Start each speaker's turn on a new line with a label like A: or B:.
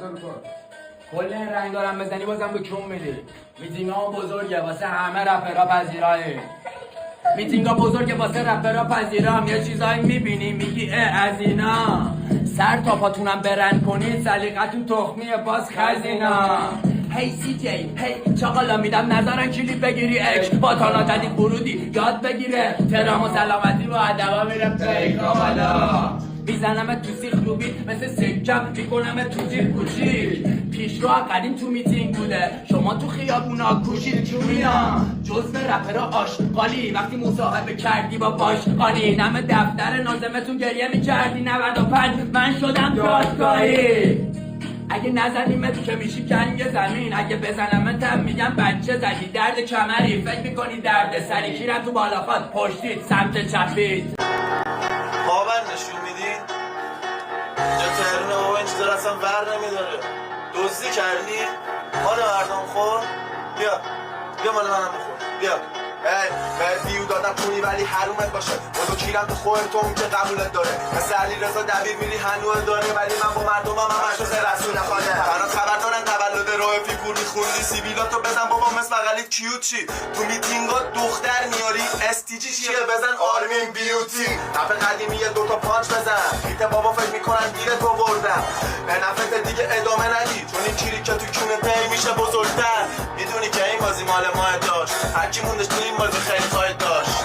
A: شروع کن.
B: کل این رنگ دارم بزنی بازم به کم میدی. میتینگ ها بزرگه واسه همه رپرها پذیرایی. میتینگ ها بزرگه واسه رپرها پذیرام. یه چیزایی میبینی میگی از اینا سر تا پاتونم برن کنید سلیقتون تخمیه باز خزینا. هی سی جی هی چاقالا میدم نظرن کلیپ بگیری اکش با تانا جدید برودی یاد بگیره ترام و سلامتی با ادبا میره پیکا بالا. میزنم تو سیخ روبی مثل سکم میکنم تو جیب کوچیک. پیشرو قدیم تو میتینگ بوده شما تو خیابونا کوشید چونیا. جزء رپرها آشغالی وقتی مصاحبه کردی با باشقالی. نم دفتر نازمتون گریه میکردی 95 من شدم دادگاهی. اگه نزنیمت که میشی کنگ زمین. اگه بزنمتم میگم بچه زدی درد کمری. فکر میکنی درد سری کیرم تو بالاخات پشتید سمت چپید.
C: باور نشون میدین اینجا تهرونه و این چیزا اصلا ور نمیداره. دزدی کردی مال مردم خور. بیا مال منم بخور بیا. به دیو دادم کنی ولی حرومت باشه. بودو کیرم تو خور تو اون که قبولت داره. مثل علی رضا دبیر میری هنوه داره ولی من با مردمم همش واسه رسول خانه. برات خبر دارن تولد راه فیگور میخوندی سیبیلاتو بزن بابا مثل بغلیت کیوت چی. تو میتینگا دختر میاری استیجی چیه بزن آرمین بیوتی. نف قدیمی یه دوتا پانچ بزن بیت بابا فکر میکنن گیرت رو بردم. به نفت دیگه ادامه ندی چون این کیری که تو کونه پی میشه بزرگتر. میدونی که این بازی مال ماه داشت هرکی موندش تو این بازی خیلی خواهد داشت.